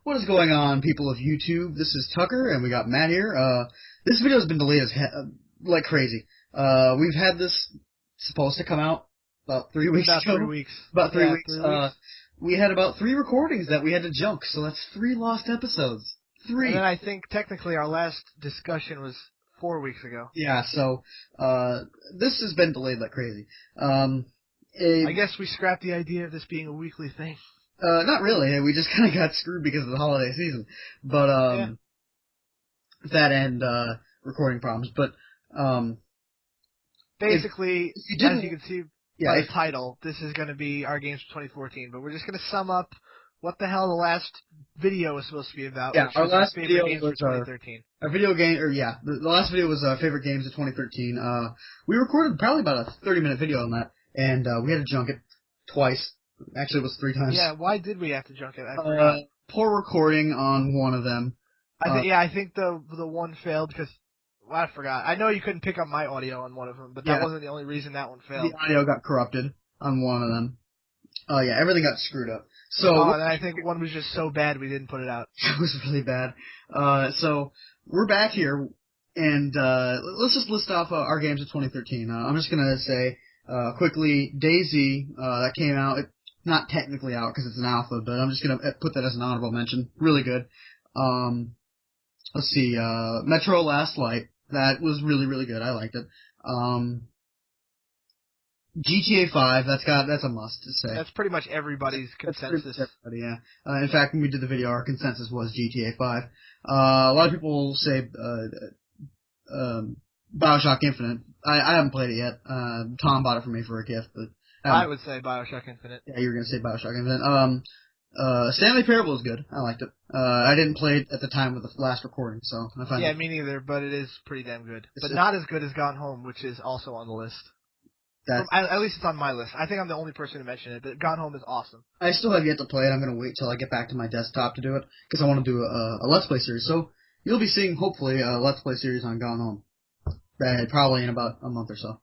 What is going on, people of YouTube? This is Tucker, and we got Matt here. This video has been delayed like crazy. We've had this supposed to come out about 3 weeks ago. 3 weeks. About 3 weeks. 3 weeks. We had about 3 recordings that we had to junk, so that's 3 lost episodes. 3. And then I think technically our last discussion was 4 weeks ago. Yeah, so this has been delayed like crazy. I guess we scrapped the idea of this being a weekly thing. Not really. We just kind of got screwed because of the holiday season. But, that and, recording problems. But, basically, as you can see by the title, this is going to be our games for 2014. But we're just going to sum up what the hell the last video was supposed to be about. Yeah, our last video games was for 2013. Our video game, the last video was favorite games of 2013. We recorded probably about a 30-minute video on that, and we had to junk it twice. Actually, it was 3 times. Yeah, why did we have to junk it? I forgot. Poor recording on one of them. I think the one failed because I forgot. I know you couldn't pick up my audio on one of them, but that wasn't the only reason that one failed. The audio got corrupted on one of them. Everything got screwed up. So and I think one was just so bad we didn't put it out. It was really bad. So we're back here, and let's just list off our games of 2013. I'm just gonna say quickly, DayZ that came out. Not technically out because it's an alpha, but I'm just gonna put that as an honorable mention. Really good. Let's see, Metro Last Light. That was really, really good. I liked it. GTA 5. That's a must to say. That's pretty much everybody's consensus. Everybody, yeah. In fact, when we did the video, our consensus was GTA 5. A lot of people say BioShock Infinite. I haven't played it yet. Tom bought it for me for a gift, but I would say BioShock Infinite. Yeah, you were going to say BioShock Infinite. Stanley Parable is good. I liked it. I didn't play it at the time of the last recording, so I find me neither, but it is pretty damn good. But not as good as Gone Home, which is also on the list. At least it's on my list. I think I'm the only person to mention it, but Gone Home is awesome. I still have yet to play it. I'm going to wait till I get back to my desktop to do it, because I want to do a Let's Play series. So you'll be seeing, hopefully, a Let's Play series on Gone Home. Probably in about a month or so.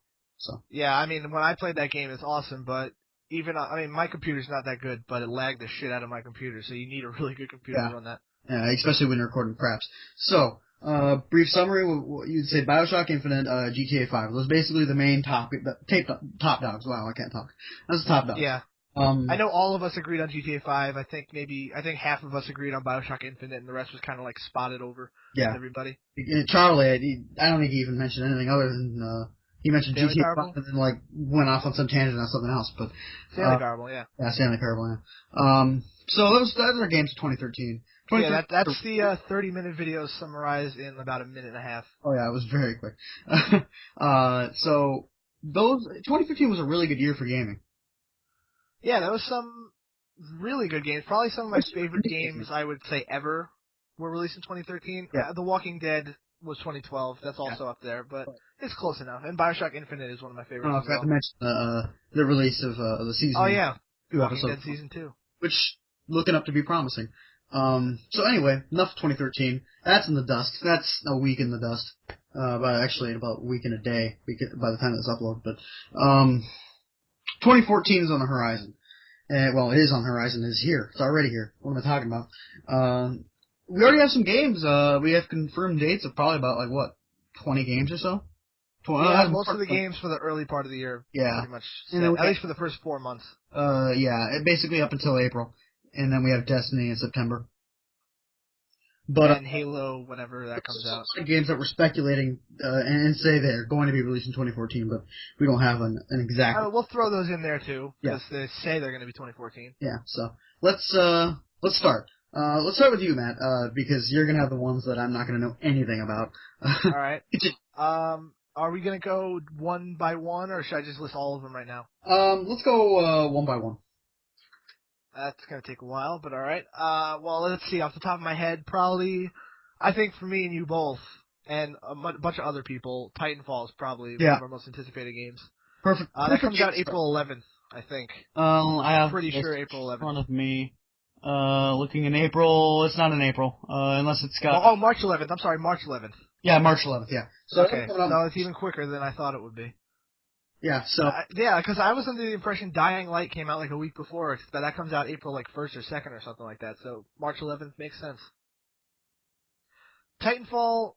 Yeah, I mean, when I played that game, it's awesome, but my computer's not that good, but it lagged the shit out of my computer, so you need a really good computer to run that. Yeah, especially when you're recording craps. So, brief summary, you'd say BioShock Infinite, GTA 5. Those are basically the main top dogs. Wow, I can't talk. That's the top dogs. Yeah. I know all of us agreed on GTA 5. I think half of us agreed on BioShock Infinite, and the rest was kind of like spotted over with everybody. Charlie, I don't think he even mentioned anything other than, he mentioned Stanley GTA Parable? 5 and then, went off on some tangent on something else, but... Stanley Parable, yeah. Yeah, Stanley Parable, yeah. So those are games of 2013. Yeah, that's the 30-minute video summarized in about a minute and a half. Oh, yeah, it was very quick. So, 2015 was a really good year for gaming. Yeah, there was some really good games. Probably some of my favorite games, I would say, ever were released in 2013. Yeah. The Walking Dead was 2012. That's also up there, but it's close enough. And BioShock Infinite is one of my favorites. I forgot to mention the release of the season. Oh, yeah. Walking Dead Season 2. Which, looking up to be promising. So anyway, enough 2013. That's in the dust. That's a week in the dust. But actually about a week and a day by the time it's uploaded. But 2014 is on the horizon. Well, it is on the horizon. It's here. It's already here. What am I talking about? We already have some games. We have confirmed dates of probably about, 20 games or so? Most of the games for the early part of the year. Yeah. Pretty much set, at least for the first 4 months. Basically up until April. And then we have Destiny in September. And Halo whenever that comes out. Games that we're speculating and say they're going to be released in 2014, but we don't have an exact... we'll throw those in there too, because they say they're going to be 2014. Yeah, so let's start. Let's start with you, Matt, because you're going to have the ones that I'm not going to know anything about. All right. Are we going to go one by one, or should I just list all of them right now? Let's go one by one. That's going to take a while, but all right. Well, let's see. Off the top of my head, probably, I think for me and you both, and a bunch of other people, Titanfall is probably one of our most anticipated games. Perfect. That comes out April 11th, I think. I have pretty sure April 11th. In front of me. Looking in April. It's not in April, unless it's got... March 11th. I'm sorry, March 11th. Yeah, March 11th, yeah. So okay, so it's even quicker than I thought it would be. Yeah, so... yeah, because I was under the impression Dying Light came out like a week before, but that comes out April like 1st or 2nd or something like that, so March 11th makes sense. Titanfall,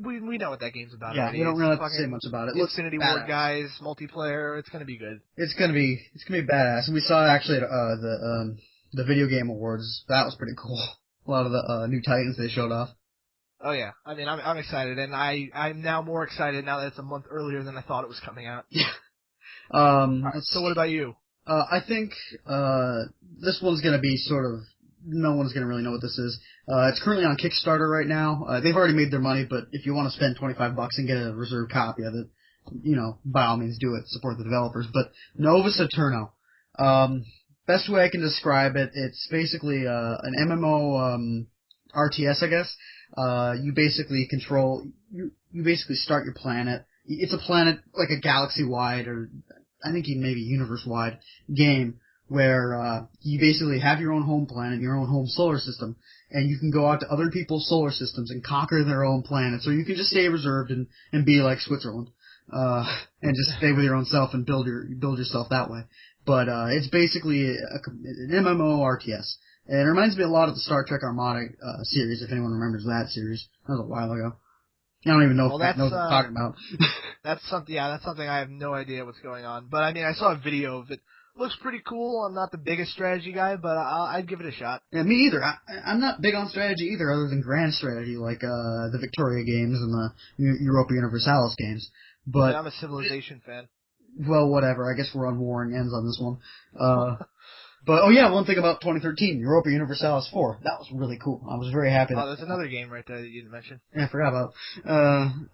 we know what that game's about Yeah, already. we don't It's really have to say fucking much about it. It looks Infinity Ward badass. guys, multiplayer, it's gonna be good. It's gonna be badass. And we saw actually at the Video Game Awards. That was pretty cool. A lot of the new Titans they showed off. Oh yeah, I mean I'm excited, and I'm now more excited now that it's a month earlier than I thought it was coming out. Yeah. Right, so what about you? I think this one's gonna be sort of, no one's gonna really know what this is. It's currently on Kickstarter right now. They've already made their money, but if you want to spend $25 and get a reserved copy of it, by all means do it. Support the developers. But Novus AEterno. Best way I can describe it, it's basically an MMO RTS, I guess. You basically you basically start your planet. It's a planet like a galaxy-wide, or I think maybe universe-wide game where you basically have your own home planet, your own home solar system, and you can go out to other people's solar systems and conquer their own planets, or you can just stay reserved and be like Switzerland, and just stay with your own self and build yourself that way. But it's basically an MMO RTS. And it reminds me a lot of the Star Trek Armada series, if anyone remembers that series. That was a while ago. I don't even know if Matt knows what I'm talking about. That's something I have no idea what's going on. But I mean, I saw a video of it. Looks pretty cool. I'm not the biggest strategy guy, but I'd give it a shot. Yeah, me either. I'm not big on strategy either, other than grand strategy, like the Victoria games and the Europa Universalis games. But yeah, I'm a Civilization fan. Well, whatever. I guess we're on warring ends on this one. But, oh yeah, one thing about 2013, Europa Universalis 4. That was really cool. I was very happy. Oh, there's another game right there that you didn't mention. Yeah, I forgot about.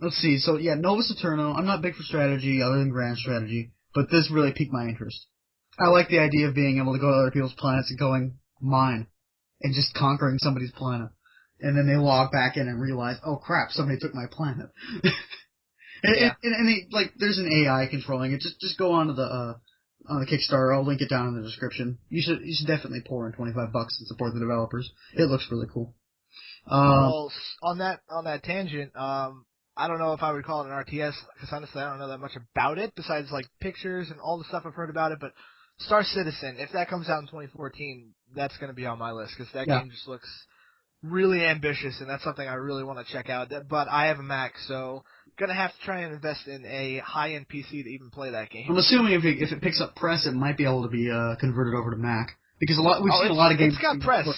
Let's see. So, yeah, Novus AEterno. I'm not big for strategy, other than grand strategy, but this really piqued my interest. I like the idea of being able to go to other people's planets and going, mine, and just conquering somebody's planet. And then they log back in and realize, oh crap, somebody took my planet. And there's an AI controlling it. Just go on the Kickstarter. I'll link it down in the description. You should definitely pour in $25 and support the developers. It looks really cool. Well, on that tangent, I don't know if I would call it an RTS, because honestly I don't know that much about it, besides like pictures and all the stuff I've heard about it, but Star Citizen, if that comes out in 2014, that's going to be on my list, because that game just looks really ambitious, and that's something I really want to check out. But I have a Mac, so going to have to try and invest in a high-end PC to even play that game. I'm assuming if it picks up press, it might be able to be converted over to Mac. Because we've seen a lot of games. It's got press.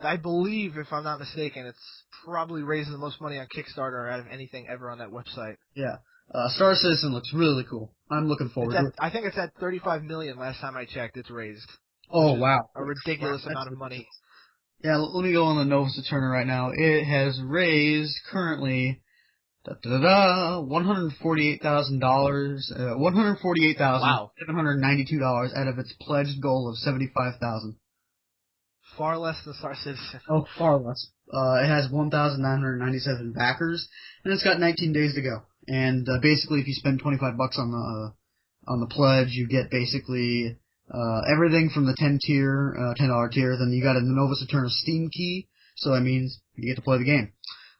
I believe, if I'm not mistaken, it's probably raising the most money on Kickstarter out of anything ever on that website. Yeah. Star Citizen looks really cool. I'm looking forward to it. I think it's at $35 million last time I checked. It's raised. Oh, wow. A ridiculous amount of money. Yeah, let me go on the Novus AEterno right now. It has raised currently $148,000, $148,792 out of its pledged goal of $75,000. Far less than Star Citizen. Oh, far less. It has 1,997 backers, and it's got 19 days to go. And basically, if you spend $25 on the pledge, you get basically everything from the $10 tier. Then you got a Novus AEterno Steam key, so that means you get to play the game.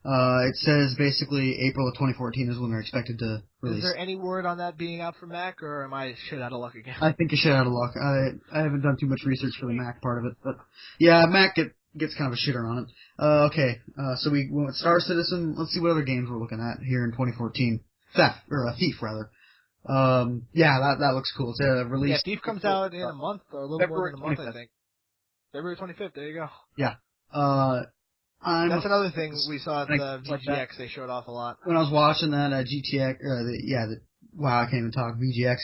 It says basically April of 2014 is when they're expected to release. Is there any word on that being out for Mac, or am I shit out of luck again? I think you're shit out of luck. I haven't done too much research for the Mac part of it, but yeah, Mac gets kind of a shitter on it. Okay, so we went with Star Citizen. Let's see what other games we're looking at here in 2014. Thief rather. Yeah, that looks cool. It's a release. Yeah, Thief comes out in a month, or a little more than a month, I think. February 25th, there you go. Yeah. That's another thing we saw at the VGX. They showed off a lot. When I was watching that GTX, wow, I can't even talk, VGX.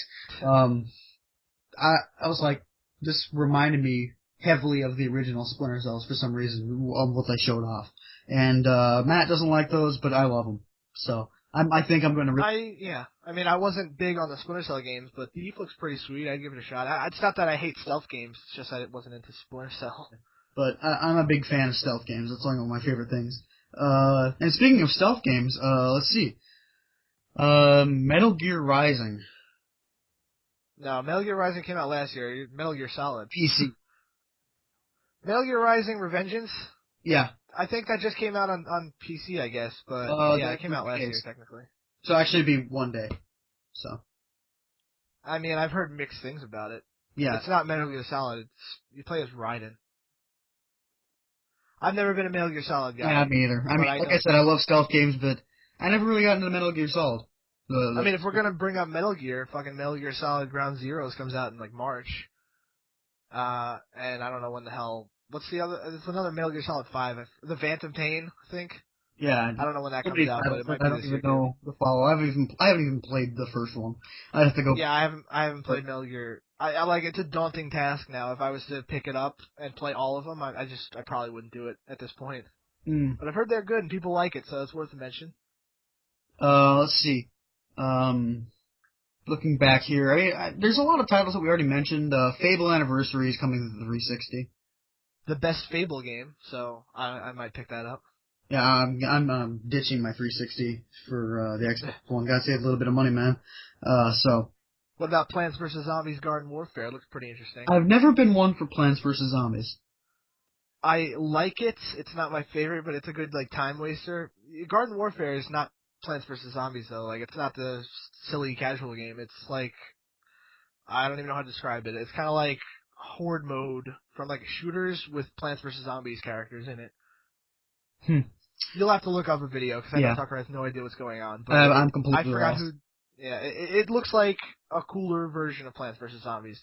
I was like, this reminded me heavily of the original Splinter Cells for some reason, of what they showed off. And Matt doesn't like those, but I love them. So I think I'm going to. I mean, I wasn't big on the Splinter Cell games, but Thief looks pretty sweet. I'd give it a shot. It's not that I hate stealth games. It's just that it wasn't into Splinter Cell. But I'm a big fan of stealth games. That's one of my favorite things. And speaking of stealth games, let's see. Metal Gear Rising. No, Metal Gear Rising came out last year. Metal Gear Solid. PC. Metal Gear Rising Revengeance? Yeah. I think that just came out on PC, I guess. But yeah, it came out last year, technically. So actually it'd be one day. So. I mean, I've heard mixed things about it. Yeah. It's not Metal Gear Solid. You play as Raiden. I've never been a Metal Gear Solid guy. Yeah, me either. I mean, like I said, I love stealth games, but I never really got into Metal Gear Solid. I mean, if we're gonna bring up Metal Gear, fucking Metal Gear Solid Ground Zeroes comes out in like March. And I don't know when the hell. What's the other? It's another Metal Gear Solid 5. The Phantom Pain, I think. Yeah. I don't know when that comes out, but it might be this year. I don't even know the follow. I haven't even played the first one. I'd have to go. Yeah, I haven't played Metal Gear. I like it's a daunting task now. If I was to pick it up and play all of them, I probably wouldn't do it at this point. But I've heard they're good and people like it, so it's worth a mention. Let's see. Looking back here, there's a lot of titles that we already mentioned. Fable Anniversary is coming to the 360. The best Fable game, so I might pick that up. Yeah, I'm ditching my 360 for the Xbox One. Gotta save a little bit of money, man. So. What about Plants vs. Zombies Garden Warfare? It looks pretty interesting. I've never been one for Plants vs. Zombies. I like it. It's not my favorite, but it's a good like time waster. Garden Warfare is not Plants vs. Zombies though. Like it's not the silly casual game. It's like I don't even know how to describe it. It's kind of like horde mode from like shooters with Plants vs. Zombies characters in it. You'll have to look up a video because I know Tucker has no idea what's going on. But I'm completely I forgot lost. who. Yeah, it looks like a cooler version of Plants vs. Zombies.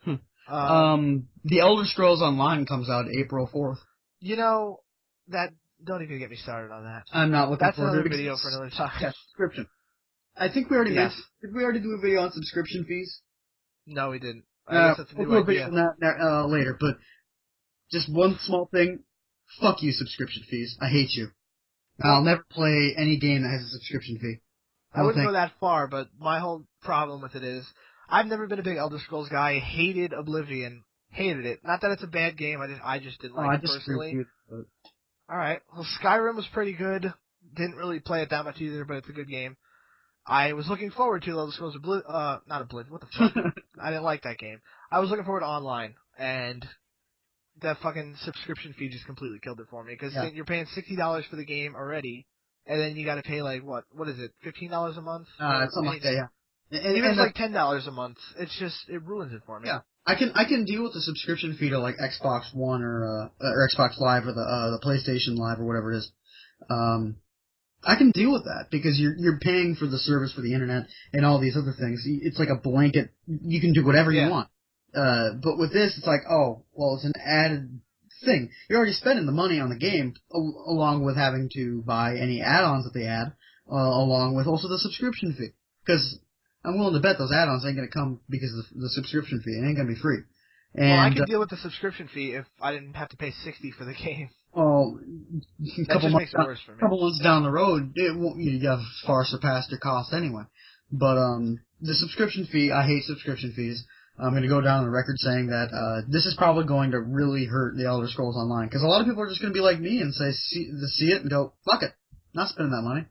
The Elder Scrolls Online comes out April 4th. You know, don't even get me started on that. I'm not looking That's forward to it. That's another video for another time. Yeah, subscription. I think we already mentioned. Did we already do a video on subscription fees? No, we didn't. I guess that's a new we'll do a idea. video on that later, but just one small thing. Fuck you, subscription fees. I hate you. I'll never play any game that has a subscription fee. I wouldn't go that far, but my whole problem with it is I've never been a big Elder Scrolls guy. I hated Oblivion. Hated it. Not that it's a bad game. I just didn't like it personally. Alright. Well, Skyrim was pretty good. Didn't really play it that much either, but it's a good game. I was looking forward to Elder Scrolls not Oblivion. What the fuck? I didn't like that game. I was looking forward to Online, and that fucking subscription fee just completely killed it for me, because you're paying $60 for the game already, and then you gotta pay like, what is it, $15 a month? Something like that, yeah. Even if it's like $10 a month, it's just, it ruins it for me. Yeah. I can deal with the subscription fee to like Xbox One or Xbox Live or the PlayStation Live or whatever it is. I can deal with that because you're paying for the service for the internet and all these other things. It's like a blanket. You can do whatever you want. But with this, it's like, oh, well, it's an added thing. You're already spending the money on the game along with having to buy any add-ons that they add, along with also the subscription fee. Because I'm willing to bet those add-ons ain't going to come because of the subscription fee. It ain't going to be free. And, well, I could deal with the subscription fee if I didn't have to pay $60 for the game. Well, that just makes it worse for me. A couple months down the road, you have far surpassed your cost anyway. But the subscription fee, I hate subscription fees. I'm going to go down on the record saying that this is probably going to really hurt the Elder Scrolls Online, because a lot of people are just going to be like me and see it and go, fuck it, not spending that money.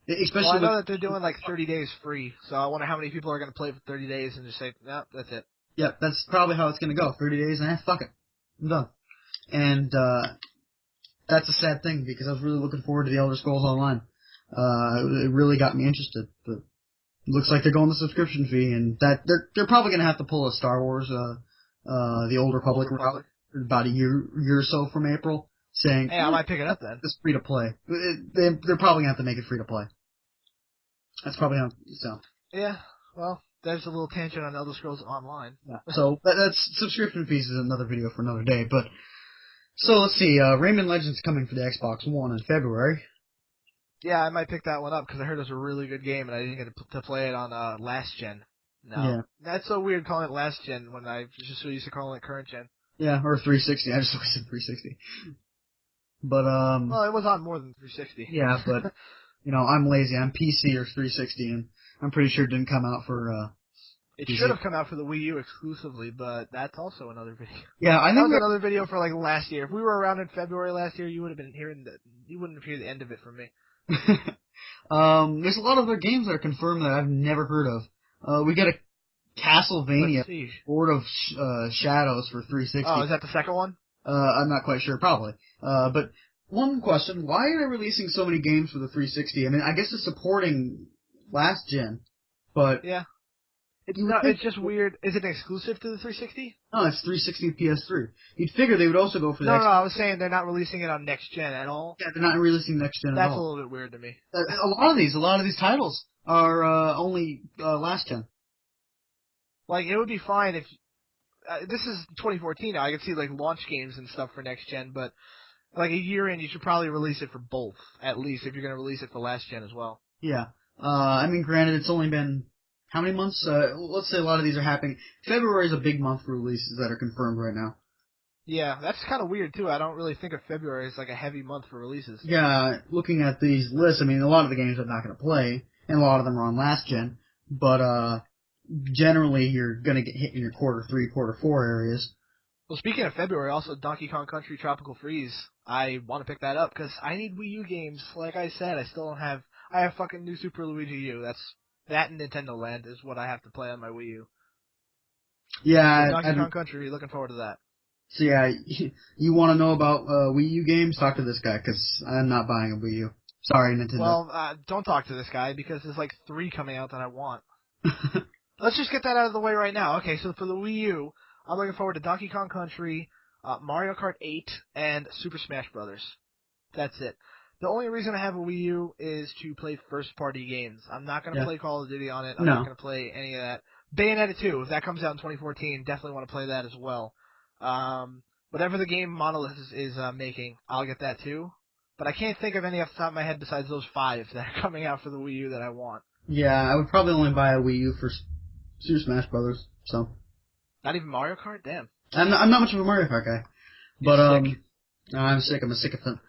Especially I know that they're doing like 30 days free, so I wonder how many people are going to play for 30 days and just say, no, that's it. Yeah, that's probably how it's going to go. 30 days and fuck it, I'm done. And that's a sad thing, because I was really looking forward to the Elder Scrolls Online. It really got me interested, but it looks like they're going the subscription fee, and that they're probably going to have to pull a Star Wars, the Old Republic route about a year or so from April, saying, hey, I might pick it up then. It's free to play. They're probably going to have to make it free to play. That's probably how, so. Yeah, well, there's a little tangent on Elder Scrolls Online. Yeah. So, that's subscription fees is another video for another day, but, so let's see, Rayman Legends coming for the Xbox One in February. Yeah, I might pick that one up because I heard it was a really good game and I didn't get to play it on last gen. No. Yeah. That's so weird calling it last gen when I just so used to calling it current gen. Yeah, or 360. I just always said 360. But, well, it was on more than 360. Yeah, but, I'm lazy. I'm PC or 360, and I'm pretty sure it didn't come out for, It should have come out for the Wii U exclusively, but that's also another video. Yeah, I think that was another video for like last year. If we were around in February last year, you would have been hearing you wouldn't have heard the end of it from me. There's a lot of other games that are confirmed that I've never heard of. We got a Castlevania Lord of Shadows for 360. Oh, is that the second one? I'm not quite sure, probably. But one question, why are they releasing so many games for the 360? I mean, I guess it's supporting last gen, but yeah. It's just weird. Is it exclusive to the 360? No, it's 360 PS3. You'd figure they would also go for the No, I was saying they're not releasing it on next gen at all. Yeah, they're not releasing next gen at all. That's a little bit weird to me. A lot of these titles are only last gen. Like, it would be fine if this is 2014 now. I can see like launch games and stuff for next gen, but like a year in, you should probably release it for both, at least if you're going to release it for last gen as well. Yeah. I mean, granted, it's only been how many months? Let's say a lot of these are happening. February is a big month for releases that are confirmed right now. Yeah, that's kind of weird too. I don't really think of February as like a heavy month for releases. Yeah, looking at these lists, I mean, a lot of the games I'm not going to play, and a lot of them are on last gen, but generally you're going to get hit in your quarter 3, quarter 4 areas. Well, speaking of February, also Donkey Kong Country Tropical Freeze. I want to pick that up because I need Wii U games. Like I said, I still don't have. I have fucking New Super Luigi U. That and Nintendo Land is what I have to play on my Wii U. Yeah, so Donkey Kong Country. Looking forward to that. So yeah, you want to know about Wii U games? Talk to this guy because I'm not buying a Wii U. Sorry, Nintendo. Well, don't talk to this guy because there's like 3 coming out that I want. Let's just get that out of the way right now. Okay, so for the Wii U, I'm looking forward to Donkey Kong Country, Mario Kart 8, and Super Smash Brothers. That's it. The only reason I have a Wii U is to play first-party games. I'm not going to play Call of Duty on it. I'm not going to play any of that. Bayonetta 2, if that comes out in 2014, definitely want to play that as well. Whatever the game Monolith is making, I'll get that too. But I can't think of any off the top of my head besides those 5 that are coming out for the Wii U that I want. Yeah, I would probably only buy a Wii U for Super Smash Brothers. So. Not even Mario Kart? Damn. I'm not much of a Mario Kart guy. But I'm sick. I'm a sycophant.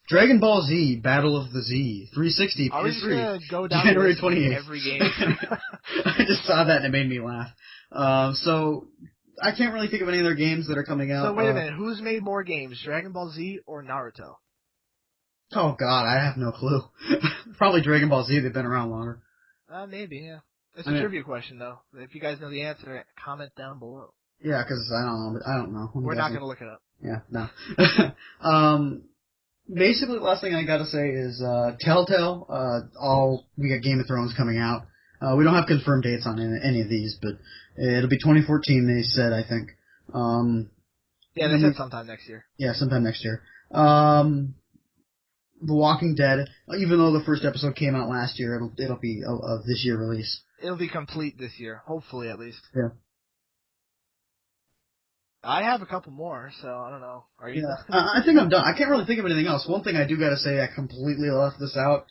Dragon Ball Z, Battle of the Z, 360 PS3. Are we just gonna go down January 28th. Every game? I just saw that and it made me laugh. So I can't really think of any other games that are coming out. So wait a minute, who's made more games, Dragon Ball Z or Naruto? Oh God, I have no clue. Probably Dragon Ball Z. They've been around longer. Maybe, yeah. It's a trivia question though. If you guys know the answer, comment down below. Yeah, because I don't know. We're not gonna look it up. Yeah, no. Basically, the last thing I gotta say is, Telltale, we got Game of Thrones coming out. We don't have confirmed dates on any of these, but it'll be 2014, they said, I think. Yeah, they said sometime next year. Yeah, sometime next year. The Walking Dead, even though the first episode came out last year, it'll be a this year release. It'll be complete this year, hopefully at least. Yeah. I have a couple more, so I don't know. Are you? Yeah, I think I'm done. I can't really think of anything else. One thing I do gotta say, I completely left this out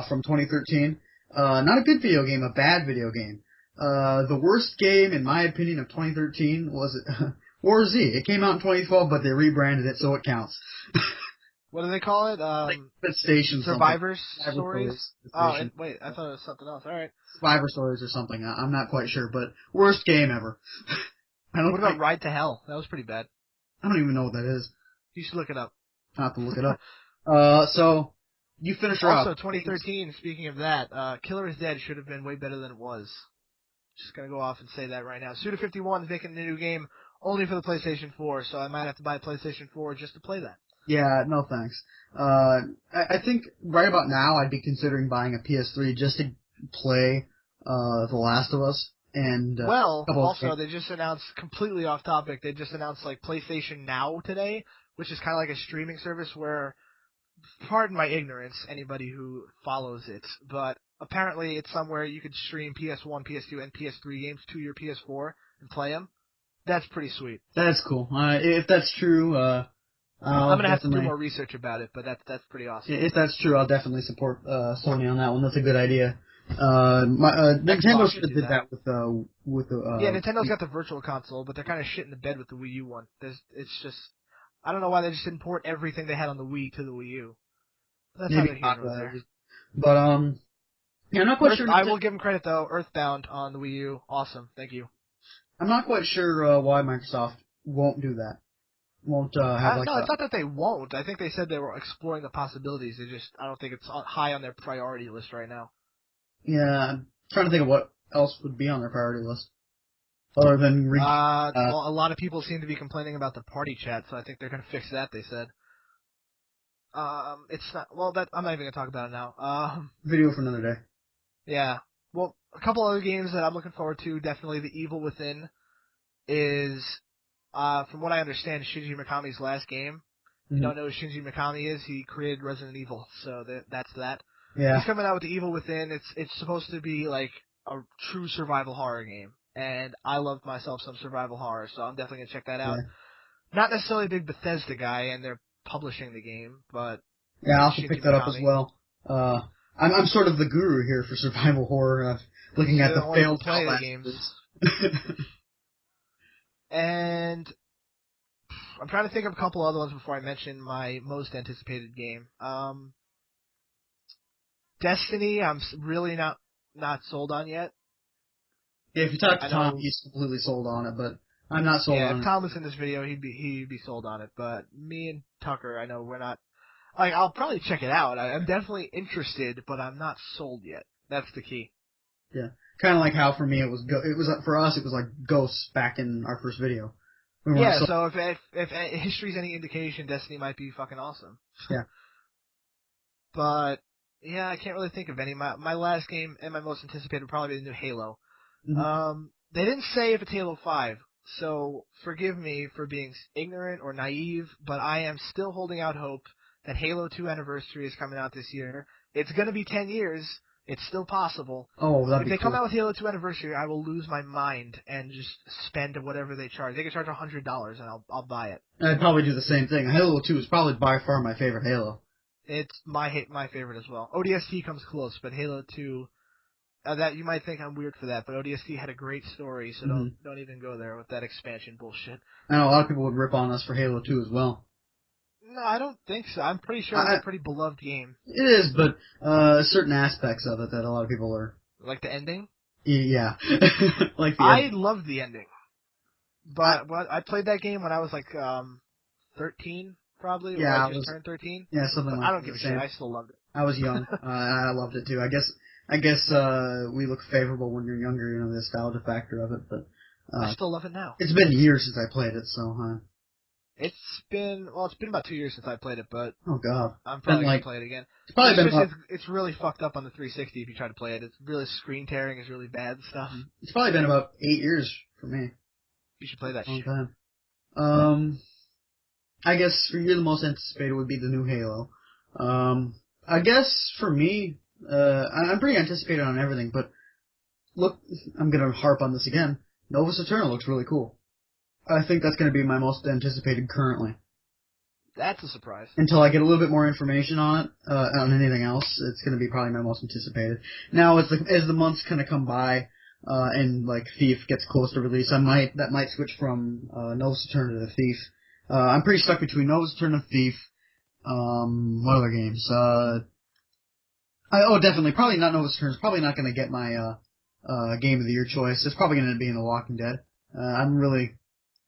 from 2013. Not a good video game, a bad video game. The worst game, in my opinion, of 2013 was War Z. It came out in 2012, but they rebranded it, so it counts. What do they call it? Like Station Survivor Stories? Oh, wait, I thought it was something else. All right. Survivor Stories or something. I'm not quite sure, but worst game ever. What about Ride to Hell? That was pretty bad. I don't even know what that is. You should look it up. I'll have to look it up. So, you finish her also, up. 2013, speaking of that, Killer is Dead should have been way better than it was. Just gonna go off and say that right now. Suda51 is making a new game only for the PlayStation 4, so I might have to buy a PlayStation 4 just to play that. Yeah, no thanks. I think right about now I'd be considering buying a PS3 just to play The Last of Us. And also they just announced, completely off topic, they just announced like PlayStation Now today, which is kind of like a streaming service where, pardon my ignorance, anybody who follows it, but apparently it's somewhere you could stream PS1, PS2, and PS3 games to your PS4 and play them. That's pretty sweet. That's cool. If that's true, I'm gonna have to do more research about it, but that's pretty awesome. If that's true, I'll definitely support Sony on that one. That's a good idea. Nintendo should have did that with the. Yeah, Nintendo's got the Virtual Console, but they're kind of shit in the bed with the Wii U one. It's just, I don't know why they just didn't port everything they had on the Wii to the Wii U. That's maybe not there. But yeah, I'm not quite sure. I will give them credit though. Earthbound on the Wii U, awesome. Thank you. I'm not quite sure why Microsoft won't do that. Won't have like. No, it's not that they won't. I think they said they were exploring the possibilities. I don't think it's high on their priority list right now. Yeah, I'm trying to think of what else would be on their priority list. Other than well, a lot of people seem to be complaining about the party chat, so I think they're going to fix that, they said. It's not, well, I'm not even going to talk about it now. Video for another day. Yeah. Well, a couple other games that I'm looking forward to, definitely The Evil Within is, from what I understand, Shinji Mikami's last game. You don't know who Shinji Mikami is? He created Resident Evil, so that's that. Yeah. He's coming out with The Evil Within. It's supposed to be like a true survival horror game, and I love myself some survival horror, so I'm definitely gonna check that out. Yeah. Not necessarily a big Bethesda guy, and they're publishing the game, but yeah, I'll have to pick that up as well. I'm sort of the guru here for survival horror, looking at the failed play games. And I'm trying to think of a couple other ones before I mention my most anticipated game. Destiny, I'm really not sold on yet. Yeah, if you talk to Tom, he's completely sold on it, but I'm not sold on it. Yeah, if Tom was in this video, he'd be sold on it. But me and Tucker, I know we're not. Like, I'll probably check it out. I'm definitely interested, but I'm not sold yet. That's the key. Yeah, kind of like how for me it was for us it was like Ghosts back in our first video. So if history's any indication, Destiny might be fucking awesome. Yeah. But yeah, I can't really think of any. My last game and my most anticipated would probably be the new Halo. Mm-hmm. They didn't say if it's Halo 5, so forgive me for being ignorant or naive, but I am still holding out hope that Halo 2 Anniversary is coming out this year. It's going to be 10 years. It's still possible. Oh, that'd be cool. If they come out with Halo 2 Anniversary, I will lose my mind and just spend whatever they charge. They can charge $100 and I'll buy it. I'd probably do the same thing. Halo 2 is probably by far my favorite Halo. It's my favorite as well. ODST comes close, but Halo 2, that you might think I'm weird for that, but ODST had a great story, so don't even go there with that expansion bullshit. I know a lot of people would rip on us for Halo 2 as well. No, I don't think so. I'm pretty sure it's a pretty beloved game. It is, but certain aspects of it that a lot of people are... Like the ending? Yeah. Like I loved the ending. But I played that game when I was like 13, probably. Yeah, or I just turned 13. Yeah, something like that. I don't give a shit. I still loved it. I was young. I loved it too. I guess we look favorable when you're younger, you know, the nostalgia factor of it, but... I still love it now. It's been years since I played it, so... It's been about 2 years since I played it, but oh god, I'm probably gonna play it again. It's probably it's really fucked up on the 360 if you try to play it. It's really screen tearing is really bad stuff. It's probably been about 8 years for me. You should play that shit. Time. I guess for you the most anticipated would be the new Halo. I guess for me, I'm pretty anticipated on everything, but look, I'm gonna harp on this again. Novus AEterno looks really cool. I think that's going to be my most anticipated currently. That's a surprise. Until I get a little bit more information on it, on anything else, it's going to be probably my most anticipated. Now, as the months kind of come by, and like Thief gets close to release, that might switch from Novus AEterno to Thief. I'm pretty stuck between Novus AEterno and Thief. What other games? Definitely, probably not Novus AEterno. It's probably not going to get my Game of the Year choice. It's probably going to be in The Walking Dead.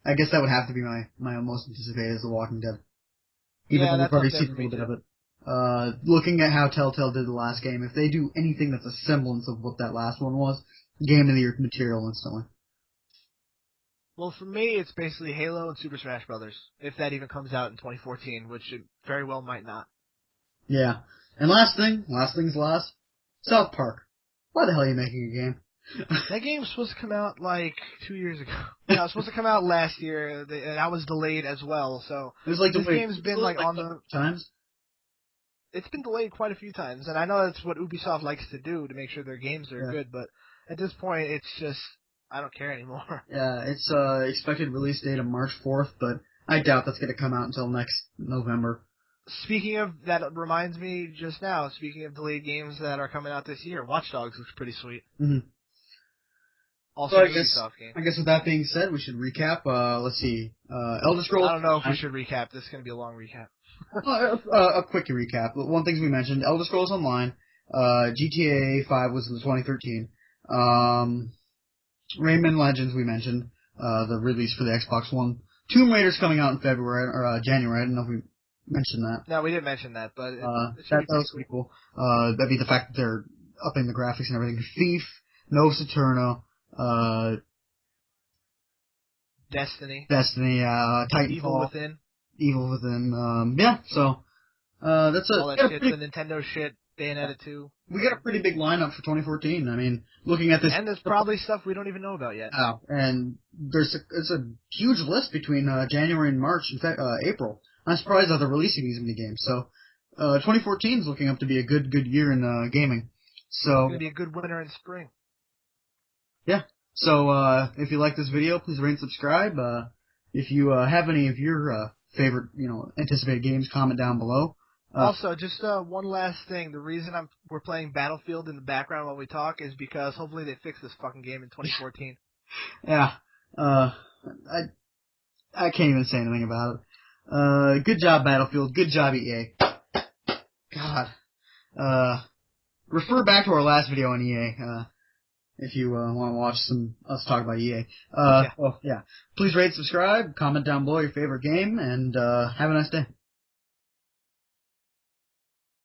I guess that would have to be my most anticipated is The Walking Dead. Even though we've already seen a little bit of it. Looking at how Telltale did the last game, if they do anything that's a semblance of what that last one was, Game of the Year material instantly. Well, for me, it's basically Halo and Super Smash Brothers, if that even comes out in 2014, which it very well might not. Yeah. And last thing's last, South Park. Why the hell are you making a game? That game was supposed to come out like 2 years ago. Yeah, it was supposed to come out last year, and that was delayed as well. So it was like this game's been like on the times. It's been delayed quite a few times, and I know that's what Ubisoft likes to do to make sure their games are good. But at this point, it's just I don't care anymore. Yeah, it's expected release date of March 4th, but I doubt that's going to come out until next November. Speaking of, that reminds me just now, speaking of delayed games that are coming out this year, Watch Dogs looks pretty sweet. Mm-hmm. Also, so Ubisoft game. I guess with that being said, we should recap. Let's see. Elder Scrolls. I don't know if we should recap. This is going to be a long recap. A quick recap. One things we mentioned: Elder Scrolls Online, GTA 5 was in 2013. Rayman Legends we mentioned, the release for the Xbox One. Tomb Raider's coming out in February or January. I don't know if we mentioned that. No, we didn't mention that, but that was pretty cool. That'd be the fact that they're upping the graphics and everything. Thief, Novus AEterno. Destiny, Titanfall, Evil Within, yeah. So that's all that shit. The Nintendo shit. Bayonetta 2. We got a pretty big lineup for 2014. I mean, looking at this... And there's probably stuff we don't even know about yet. Oh, and it's a huge list between January and March, in fact, April. I'm surprised that they're releasing these mini games. So, 2014 is looking up to be a good year in gaming. So it's going to be a good winter and spring. Yeah. So, if you like this video, please rate and subscribe. If you have any of your favorite, anticipated games, comment down below. Also, just one last thing. The reason we're playing Battlefield in the background while we talk is because hopefully they fix this fucking game in 2014. Yeah. I can't even say anything about it. Good job, Battlefield. Good job, EA. God. Refer back to our last video on EA, if you want to watch us talk about EA. Yeah. Please rate, subscribe, comment down below your favorite game, and have a nice day.